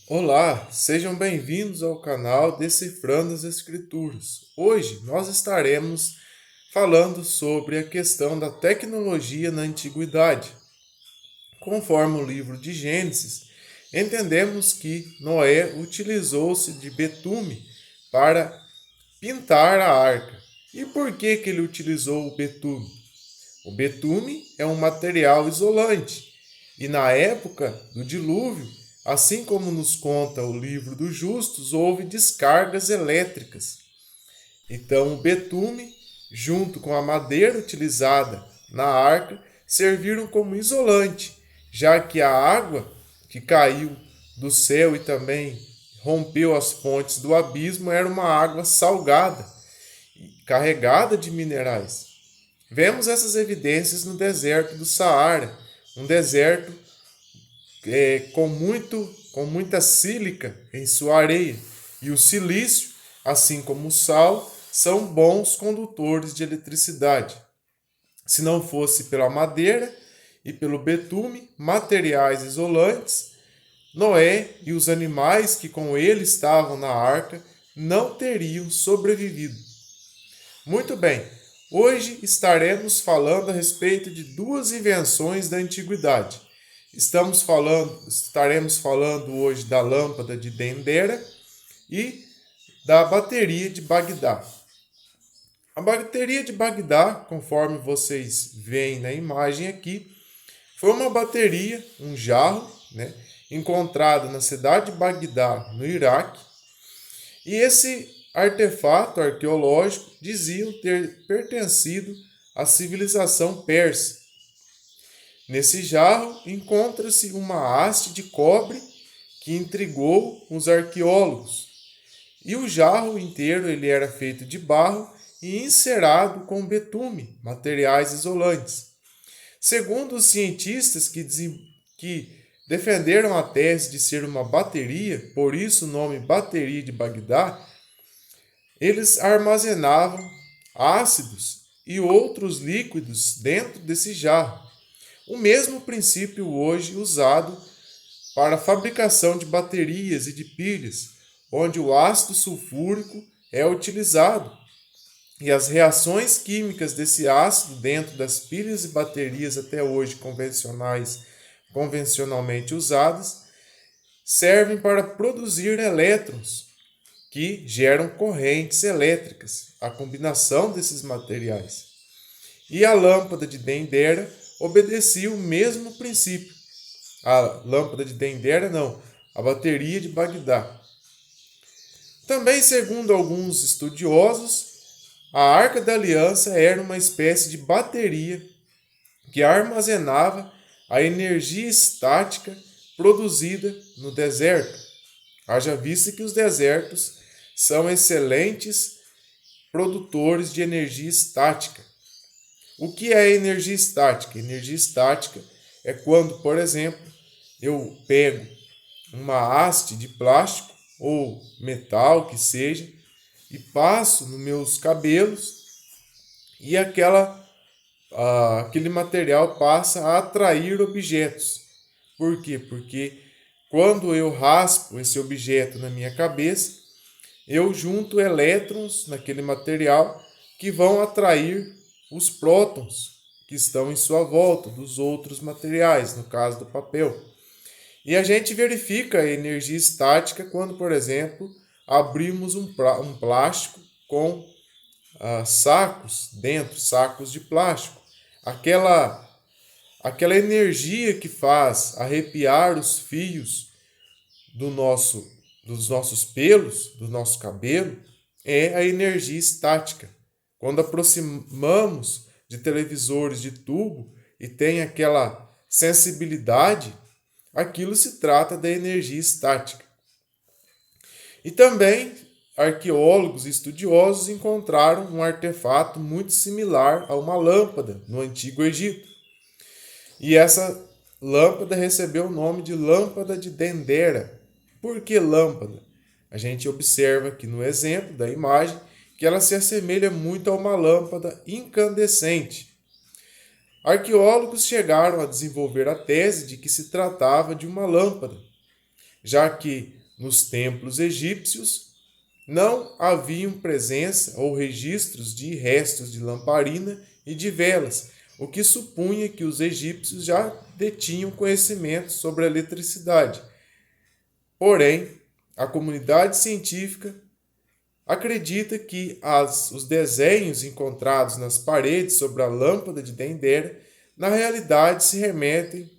Olá, sejam bem-vindos ao canal Decifrando as Escrituras. Hoje nós estaremos falando sobre a questão da tecnologia na antiguidade. Conforme o livro de Gênesis, entendemos que Noé utilizou-se de betume para pintar a arca. E por que ele utilizou o betume? O betume é um material isolante e na época do dilúvio, assim como nos conta o livro dos justos, houve descargas elétricas. Então, o betume, junto com a madeira utilizada na arca, serviram como isolante, já que a água que caiu do céu e também rompeu as fontes do abismo era uma água salgada, carregada de minerais. Vemos essas evidências no deserto do Saara, um deserto com muita sílica em sua areia. E o silício, assim como o sal, são bons condutores de eletricidade. Se não fosse pela madeira e pelo betume, materiais isolantes, Noé e os animais que com ele estavam na arca não teriam sobrevivido. Muito bem, hoje estaremos falando a respeito de duas invenções da antiguidade. Estaremos falando hoje da lâmpada de Dendera e da bateria de Bagdá. A bateria de Bagdá, conforme vocês veem na imagem aqui, foi uma bateria, um jarro, encontrado na cidade de Bagdá, no Iraque. E esse artefato arqueológico diziam ter pertencido à civilização persa. Nesse jarro encontra-se uma haste de cobre que intrigou os arqueólogos. E o jarro inteiro ele era feito de barro e encerado com betume, materiais isolantes. Segundo os cientistas que defenderam a tese de ser uma bateria, por isso o nome bateria de Bagdá, eles armazenavam ácidos e outros líquidos dentro desse jarro. O mesmo princípio hoje usado para a fabricação de baterias e de pilhas, onde o ácido sulfúrico é utilizado. E as reações químicas desse ácido dentro das pilhas e baterias até hoje convencionalmente usadas, servem para produzir elétrons, que geram correntes elétricas, a combinação desses materiais. E a lâmpada de Dendera obedecia o mesmo princípio. A lâmpada de Dendera não, a bateria de Bagdá. Também, segundo alguns estudiosos, a Arca da Aliança era uma espécie de bateria que armazenava a energia estática produzida no deserto. Haja vista que os desertos são excelentes produtores de energia estática. O que é energia estática? Energia estática é quando, por exemplo, eu pego uma haste de plástico ou metal que seja e passo nos meus cabelos e aquele material passa a atrair objetos. Por quê? Porque quando eu raspo esse objeto na minha cabeça, eu junto elétrons naquele material que vão atrair os prótons que estão em sua volta dos outros materiais, no caso do papel. E a gente verifica a energia estática quando, por exemplo, abrimos um plástico com sacos dentro, sacos de plástico. Aquela energia que faz arrepiar os fios dos nossos pelos, do nosso cabelo, é a energia estática. Quando aproximamos de televisores de tubo e tem aquela sensibilidade, aquilo se trata da energia estática. E também arqueólogos e estudiosos encontraram um artefato muito similar a uma lâmpada no Antigo Egito. E essa lâmpada recebeu o nome de lâmpada de Dendera. Por que lâmpada? A gente observa aqui no exemplo da imagem que ela se assemelha muito a uma lâmpada incandescente. Arqueólogos chegaram a desenvolver a tese de que se tratava de uma lâmpada, já que nos templos egípcios, não haviam presença ou registros de restos de lamparina e de velas, o que supunha que os egípcios já detinham conhecimento sobre a eletricidade. Porém, a comunidade científica acredita que os desenhos encontrados nas paredes sobre a lâmpada de Dendera, na realidade se remetem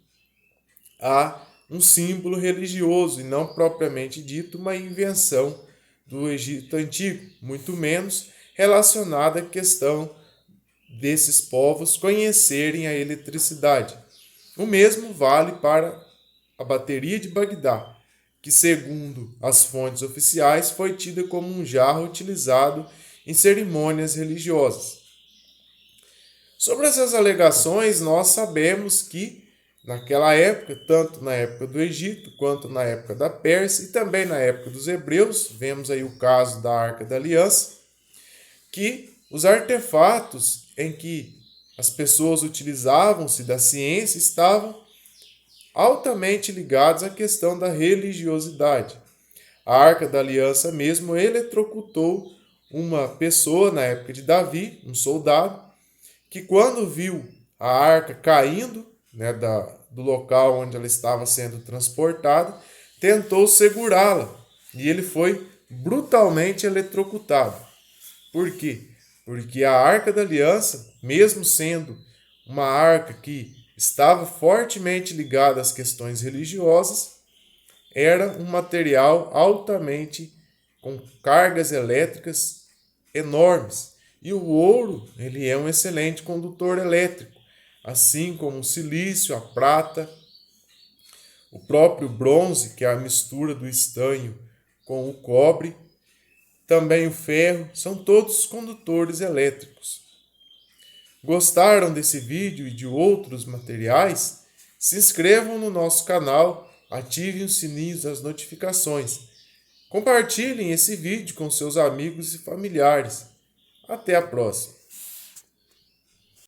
a um símbolo religioso e não propriamente dito uma invenção do Egito Antigo, muito menos relacionada à questão desses povos conhecerem a eletricidade. O mesmo vale para a bateria de Bagdá, que, segundo as fontes oficiais, foi tida como um jarro utilizado em cerimônias religiosas. Sobre essas alegações, nós sabemos que, naquela época, tanto na época do Egito, quanto na época da Pérsia e também na época dos hebreus, vemos aí o caso da Arca da Aliança, que os artefatos em que as pessoas utilizavam-se da ciência estavam altamente ligados à questão da religiosidade. A Arca da Aliança mesmo eletrocutou uma pessoa na época de Davi, um soldado, que quando viu a arca caindo, do local onde ela estava sendo transportada, tentou segurá-la e ele foi brutalmente eletrocutado. Por quê? Porque a Arca da Aliança, mesmo sendo uma arca que estava fortemente ligada às questões religiosas, era um material altamente com cargas elétricas enormes. E o ouro, ele é um excelente condutor elétrico, assim como o silício, a prata, o próprio bronze, que é a mistura do estanho com o cobre, também o ferro, são todos condutores elétricos. Gostaram desse vídeo e de outros materiais? Se inscrevam no nosso canal, ativem o sininho das notificações. Compartilhem esse vídeo com seus amigos e familiares. Até a próxima!